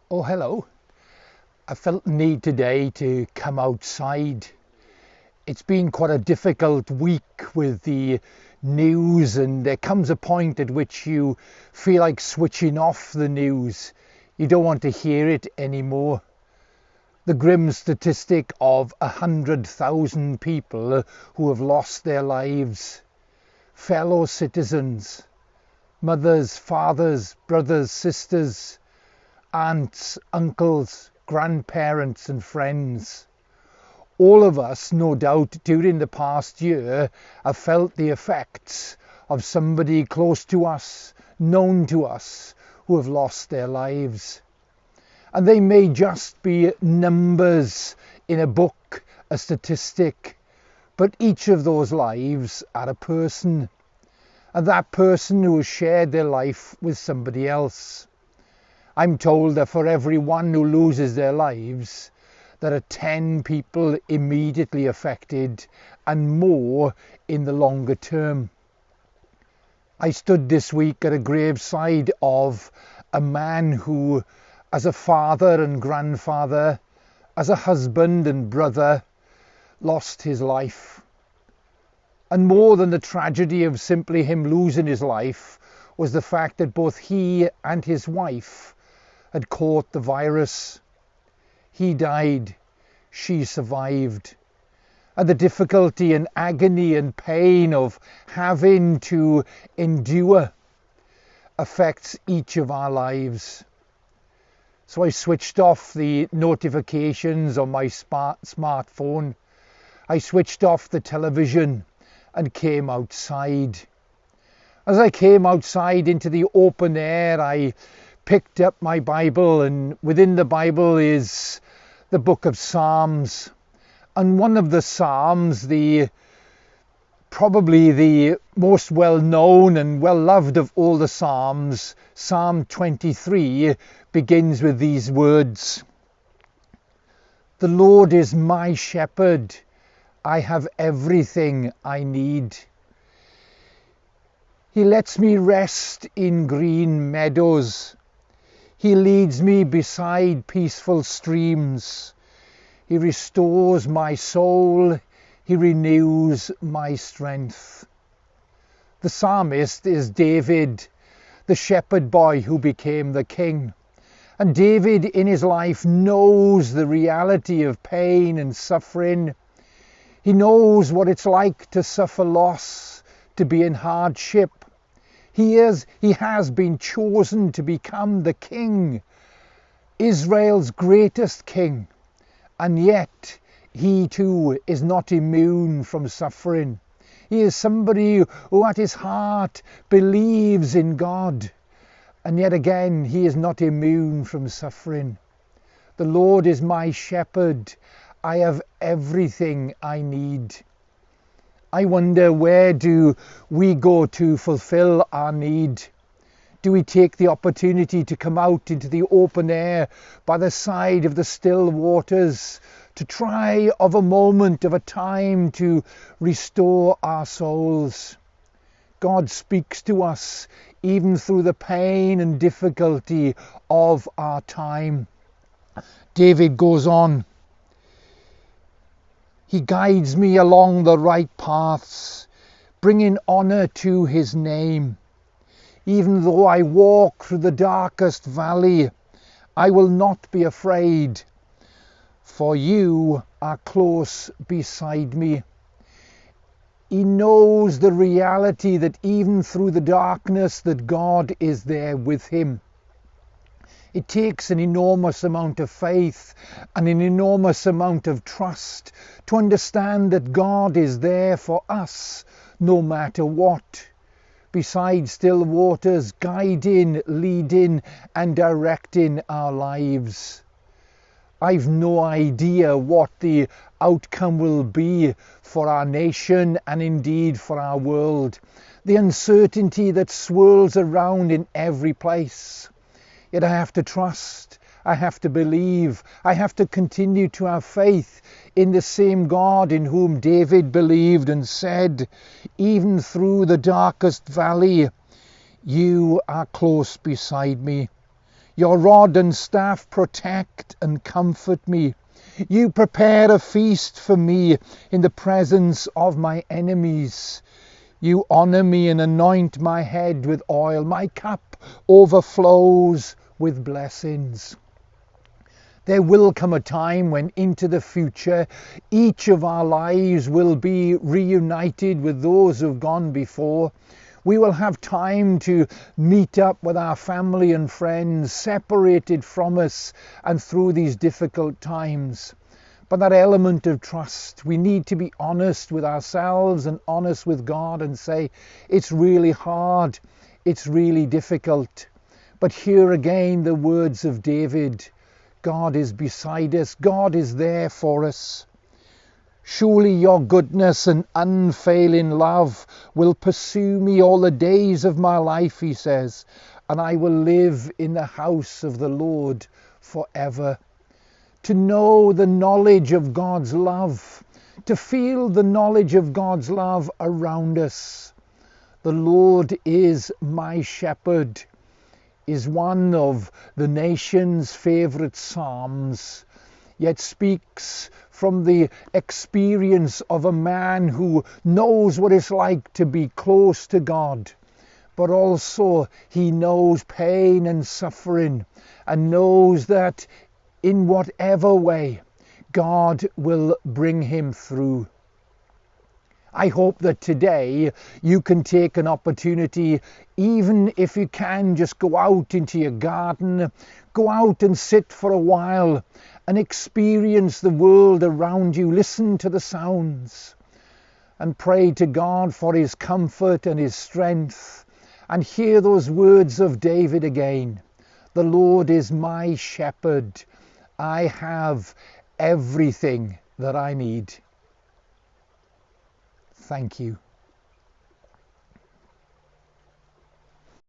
Oh, hello. I felt the need today to come outside. It's been quite a difficult week with the news, and there comes a point at which you feel like switching off the news. You don't want to hear it anymore. The grim statistic of 100,000 people who have lost their lives, fellow citizens, mothers, fathers, brothers, sisters, aunts, uncles, grandparents and friends. All of us, no doubt, during the past year have felt the effects of somebody close to us, known to us, who have lost their lives. And they may just be numbers in a book, a statistic, but each of those lives are a person, and that person who has shared their life with somebody else. I'm told that for every one who loses their lives, there are 10 people immediately affected and more in the longer term. I stood this week at a graveside of a man who, as a father and grandfather, as a husband and brother, lost his life. And more than the tragedy of simply him losing his life was the fact that both he and his wife had caught the virus. He died, she survived. And the difficulty and agony and pain of having to endure affects each of our lives. So I switched off the notifications on my smartphone. I switched off the television and came outside. As I came outside into the open air, I picked up my Bible, and within the Bible is the book of Psalms. And one of the Psalms, probably the most well known and well loved of all the Psalms, Psalm 23, begins with these words: "The Lord is my shepherd, I have everything I need. He lets me rest in green meadows. He leads me beside peaceful streams. He restores my soul. He renews my strength." The psalmist is David, the shepherd boy who became the king. And David in his life knows the reality of pain and suffering. He knows what it's like to suffer loss, to be in hardship. He has been chosen to become the king, Israel's greatest king, and yet he too is not immune from suffering. He is somebody who at his heart believes in God, and yet again he is not immune from suffering. The Lord is my shepherd, I have everything I need. I wonder, where do we go to fulfill our need? Do we take the opportunity to come out into the open air by the side of the still waters, to try of a moment, of a time, to restore our souls? God speaks to us even through the pain and difficulty of our time. David goes on, "He guides me along the right paths, bringing honour to his name. Even though I walk through the darkest valley, I will not be afraid, for you are close beside me." He knows the reality that even through the darkness, that God is there with him. It takes an enormous amount of faith and an enormous amount of trust to understand that God is there for us no matter what. Beside still waters, guiding, leading and directing our lives. I've no idea what the outcome will be for our nation and indeed for our world. The uncertainty that swirls around in every place. Yet I have to trust, I have to believe, I have to continue to have faith in the same God in whom David believed and said, "Even through the darkest valley, you are close beside me. Your rod and staff protect and comfort me. You prepare a feast for me in the presence of my enemies. You honor me and anoint my head with oil. My cup overflows with blessings. There will come a time when into the future each of our lives will be reunited with those who've gone before. We will have time to meet up with our family and friends separated from us and through these difficult times. But that element of trust, we need to be honest with ourselves and honest with God and say, it's really hard, it's really difficult. But here again the words of David, God is beside us, God is there for us. Surely your goodness and unfailing love will pursue me all the days of my life, he says, and I will live in the house of the Lord forever. To know the knowledge of God's love, to feel the knowledge of God's love around us. The Lord is my shepherd is one of the nation's favourite psalms, yet speaks from the experience of a man who knows what it's like to be close to God, but also he knows pain and suffering and knows that in whatever way God will bring him through. I hope that today you can take an opportunity, even if you can, just go out into your garden, go out and sit for a while and experience the world around you, listen to the sounds and pray to God for his comfort and his strength, and hear those words of David again. The Lord is my shepherd. I have everything that I need. Thank you.